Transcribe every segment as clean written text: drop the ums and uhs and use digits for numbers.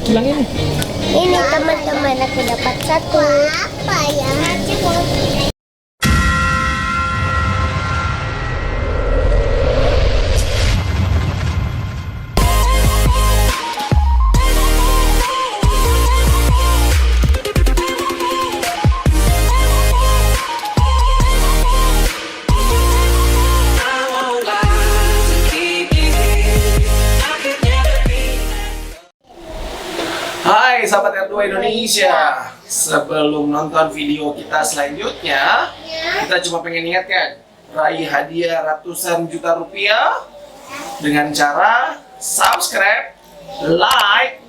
Bilang ini. Ini teman-teman aku dapat satu. Apa ya? Hai sahabat R2 Indonesia. Sebelum nonton video kita selanjutnya, kita cuma pengen ingatkan, raih hadiah ratusan juta rupiah dengan cara subscribe, like,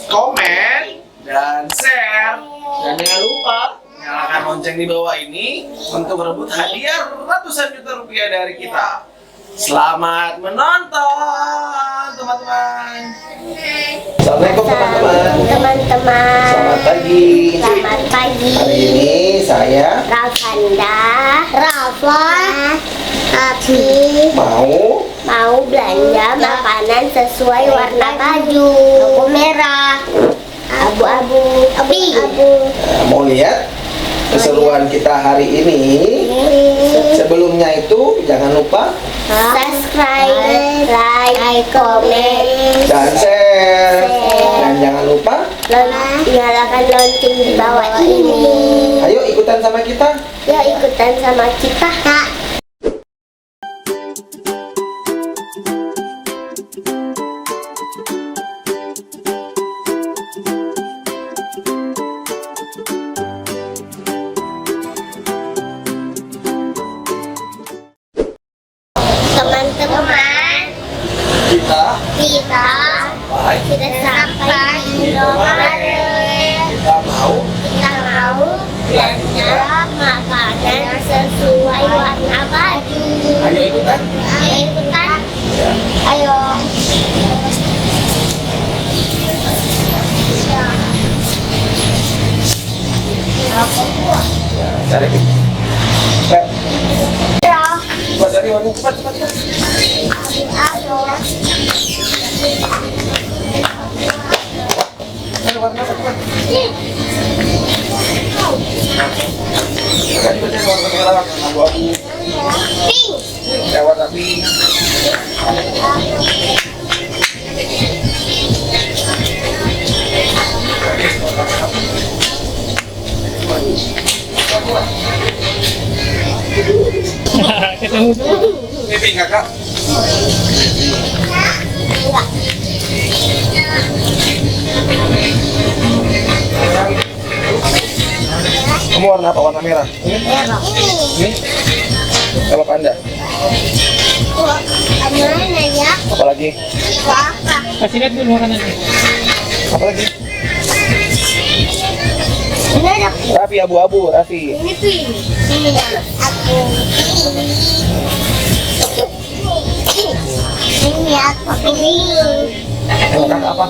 komen, dan share. Dan jangan lupa nyalakan lonceng di bawah ini untuk merebut hadiah ratusan juta rupiah dari kita. Selamat menonton teman-teman. Assalamualaikum teman-teman. Teman-teman. Selamat pagi. Selamat pagi. Hari ini saya Rafanda, Rafa, Abi mau belanja makanan sesuai warna baju. Aku merah, abu-abu, mau lihat keseruan kita hari ini. Sebelumnya itu jangan lupa subscribe, like, komen, dan share. Dan jangan lupa nyalakan lonceng di bawah ini. ayo ikutan sama kita. Yuk ikutan sama kita. Teman-teman, Kita kita baik. sudah sampai di Indomaret. Kita mau Belanja makanan sesuai warna baju. ayo ikutan. Ayo ikutan. Ayo. Cari. Cepat dari warna cepat. Ayo. Cari warna cepat. Cari warna merah, abu-abu, Pink. warna pink. Ketemu tuh. Ini pink kakak. Kamu warna apa? Warna merah. Ini kalau Anda. Mana ya? Apa lagi? Apa? Kasih lihat dulu makanannya. Apa lagi? Ini ada. Raffi, abu-abu, Raffi. Ini pink. Ini aku. Ini aku pink. Kakak apa?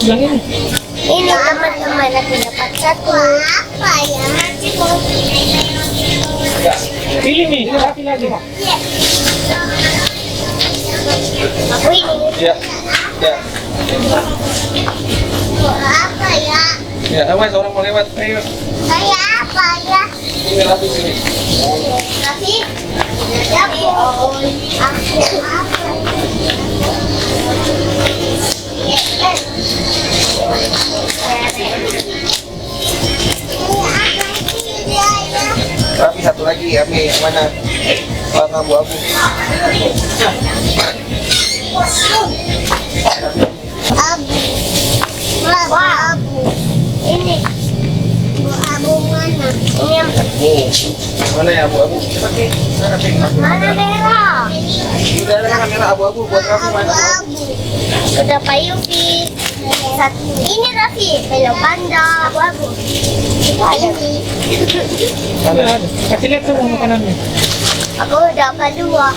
Bilang ini. Ini teman-teman aku dapat satu. Apa ya? Pilih nih, Raffi lagi. Aku ini. Ya. Ya. Apa ya? Ya, awas orang mau lewat. Ayo. Saya apa ya? Ini Raffi sini. Tapi aku apa? Raffi satu lagi, Raffi yang mana? Warna abu-abu. Abu. Ini abu mana? Ini yang Mana ya abu-abu? Cepat nih. Mana pink? mana merah? Udah ada kamera abu-abu buat Raffi mana? Abu. Udah Payuki. Ini Raffi, Hello Panda, abu-abu. Ini. Mana? Kasih lihat semua makanannya. Aku dapat dua.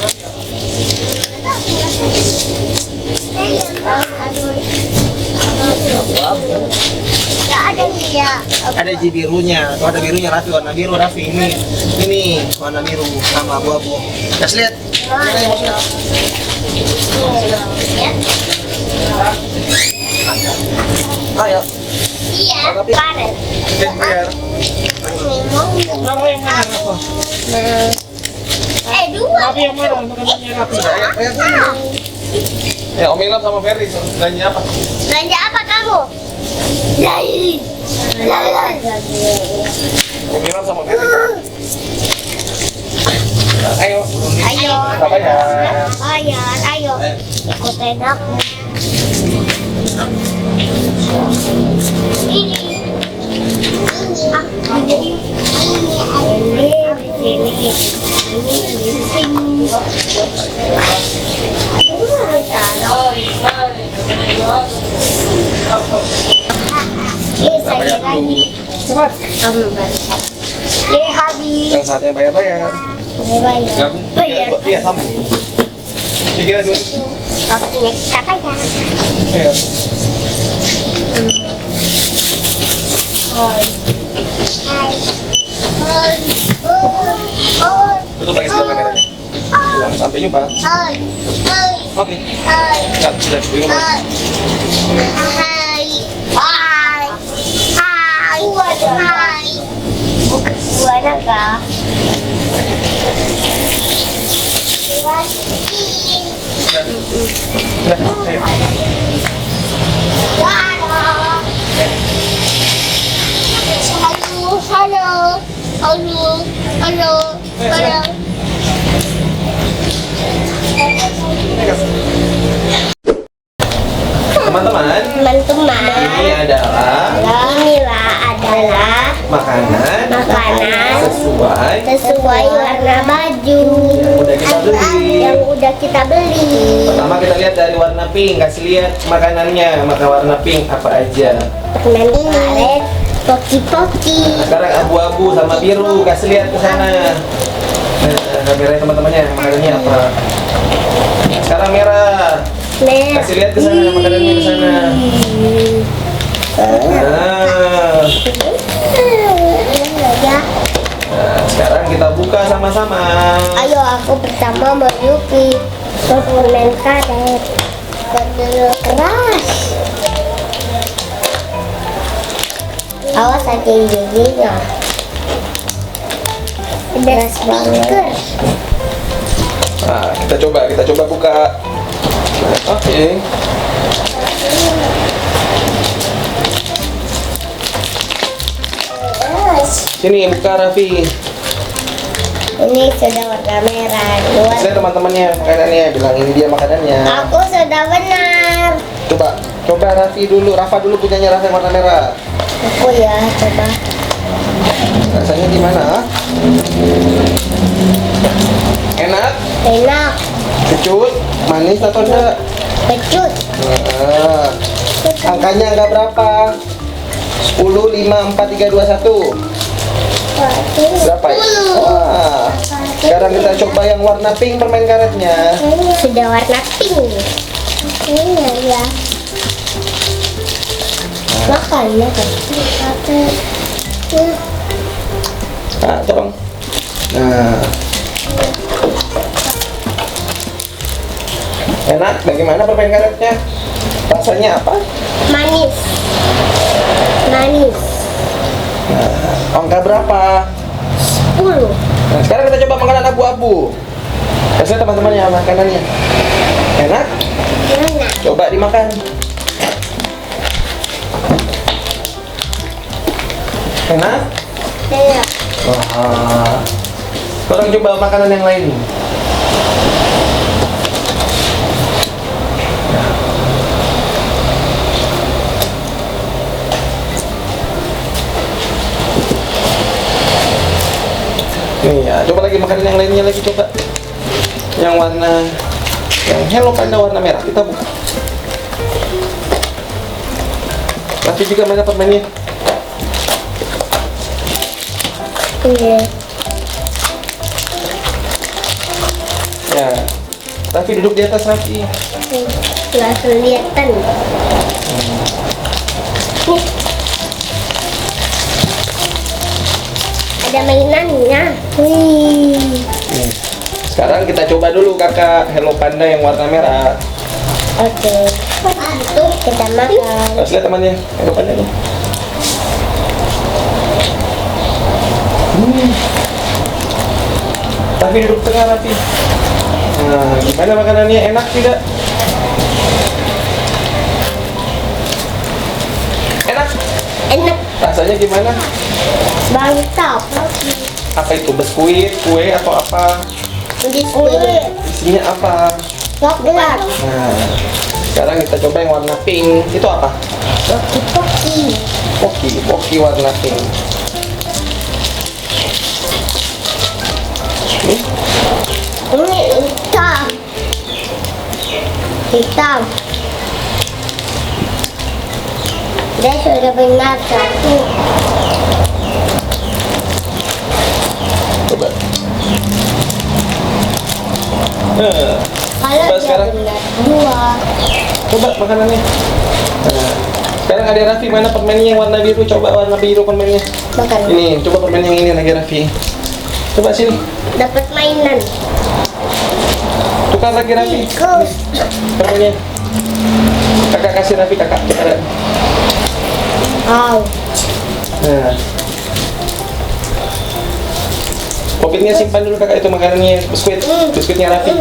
Gak ada dia. Ada Ji birunya. Tuh ada birunya Raffi, warna biru Raffi. Ini warna biru sama abu-abu. Kasih lihat. Mana yang mau lihat? tapi Karet. bayar. Rafa yang mana Rafa? Dua. Rafa yang mana makanannya Rafa? Bayar dulu. Ya, Om Ilham sama Ferry belanja apa? Belanja apa kamu? Lain. Om Ilham sama Ferry. Ayo. Ayo. Kita bayar. Bayar, ayo. Ikutin aku. Ini. Bayar dulu. Cepat. Habis. Yang saatnya bayar. Bayar. Bayar. Iya, sama. Tiga dulu. Waktunya kita bayar. Iya. Tutup lagi sebelah kameranya. Sampai jumpa. Oke. Sudah, bingung. Buana kah? Sudah, ayo. Halo. Teman-teman, Teman-teman, inilah adalah makanan makanan sesuai sesuai warna baju yang yang udah kita beli. udah kita beli. Pertama kita lihat dari warna pink, kasih lihat makanannya. Maka warna pink apa aja? Permen karet, poki-poki. Sekarang abu-abu sama biru, kasih lihat ke sana. Kameranya teman-temannya, makanannya apa? Sekarang merah, Merah. kasih lihat ke sana makanannya ke sana. Nah, Ya. sekarang kita buka sama-sama. Ayo aku bersama Mayuki. Permen karet. Kedua keras. Awas aja giginya. Keras banget. Nah, kita coba buka. Oke. Sini buka Raffi. Ini sudah warna merah. Saya teman-temannya makanannya, bilang ini dia makanannya. Aku sudah benar. Coba Raffi dulu, Rafa dulu punyanya Rafa yang warna merah. Aku ya coba. Rasanya gimana? Enak? Enak. Kecut? Manis atau enggak? Kecut. Nah, angkanya enggak berapa? 10, 5, 4, 3, 2, 1. Berapa ya? Wah. Sekarang kita coba yang warna pink permen karetnya. Sudah warna pink. Ini ya. Makan ya kan. Nah, tolong. Nah. Enak, bagaimana permen karetnya? Rasanya apa? Manis. Manis. Nah, angka berapa? 10. Nah, sekarang kita coba makanan abu-abu. Kasih teman-temannya makanannya. Enak? Enak. Coba dimakan. Enak? Enak. Wah. Sekarang coba makanan yang lain. Nih ya, coba lagi makanan yang lainnya lagi coba. Yang warna Hello Panda warna merah kita buka. Tapi juga mana permennya? Iya. Ya. Raffi duduk di atas Raffi. Nggak kelihatan. Nih. Ada mainannya. Wih. Nih. Sekarang kita coba dulu kakak Hello Panda yang warna merah. Oke. Kita makan. Terus lihat temannya Hello Panda nih. Raffi duduk tengah, Raffi. Nah, gimana makanannya? Enak tidak? Enak? Enak. Rasanya gimana? Mantap. Apa itu? Biskuit, kue, atau apa? Biskuit. Isinya apa? Coklat. Nah, sekarang kita coba yang warna pink. Itu apa? Poki. Poki warna pink. Ini hitam. Hitam. Dia sudah benar satu. Coba. Kalau Coba dia sekarang. benar dua. Coba makanannya. Nah, sekarang ada Raffi, mana permennya yang warna biru? Coba warna biru permennya. Makan. Ini, coba permen yang ini lagi Raffi. Coba sini. Dapat mainan. Tukar lagi Raffi. Tikus. Permennya. Kakak kasih Raffi, kakak. Coba. Wow. Nah. Popitnya simpan dulu kakak, itu makanannya biskuitnya Raffi.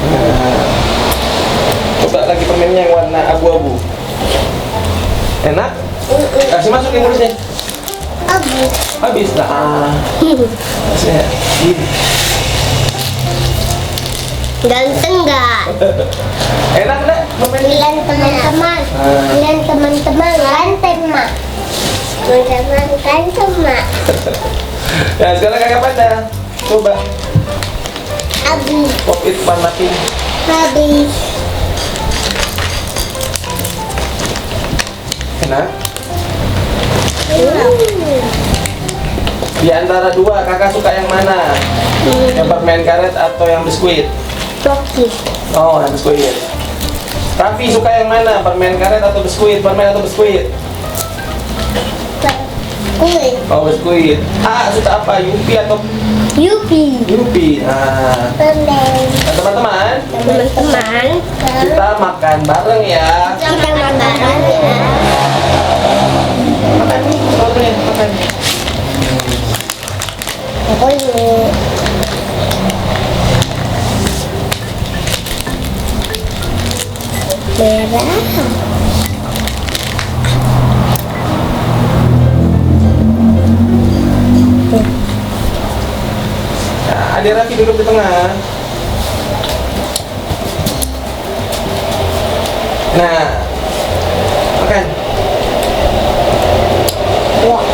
Nah. Coba lagi permennya yang warna abu-abu. Enak? Kasih masuk yang mulutnya. Abu. Habis lah. Kasih. Ganteng nggak? Enak enggak permennya? Bilang teman-teman. Bilang teman-teman ganteng mak. Teman-teman ganteng mak. Nah, sekarang kakak pada coba Abu. popit warna pink. Habis. Enak? Di antara dua, kakak suka yang mana? Yang permen karet atau yang biskuit? Poki. Oh, yang biskuit. Raffi suka yang mana? Permen karet atau biskuit? Permen atau biskuit? Kue. Oh, biskuit. Suka apa? Yupi atau Yupi. Yupi? Nah, Permen. teman-teman, Teman-teman. kita makan bareng ya. Kita makan bareng ya. Makan nih, makan. Pokoknya. Merah. Nah, ada Raffi duduk di tengah. Nah, makan. Wah.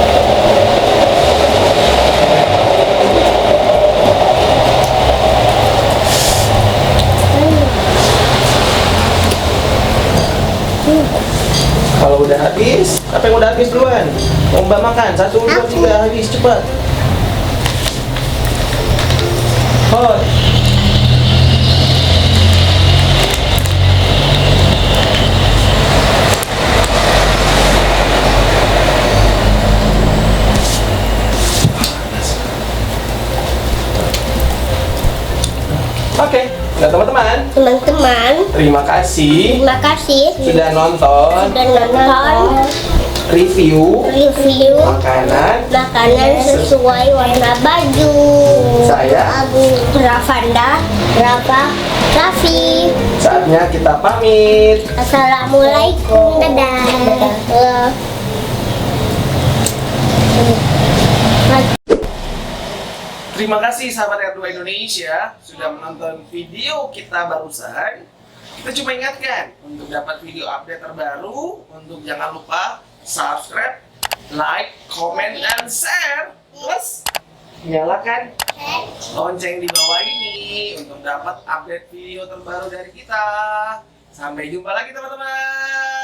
Kalau udah habis, apa yang udah habis duluan? Lomba makan, 1, 2, 3, habis, cepat. Hot. Oke, nah teman-teman, Teman-teman, terima kasih terima kasih sudah nonton sudah nonton review review makanan. makanan sesuai warna baju. Saya Abu Rafanda, Raffi. saatnya kita pamit. Assalamualaikum, dadah. Terima kasih sahabat R2 Indonesia sudah menonton video kita barusan. Kita cuma ingatkan untuk dapat video update terbaru, untuk jangan lupa subscribe, like, comment, and share. Plus nyalakan lonceng di bawah ini untuk dapat update video terbaru dari kita. Sampai jumpa lagi teman-teman.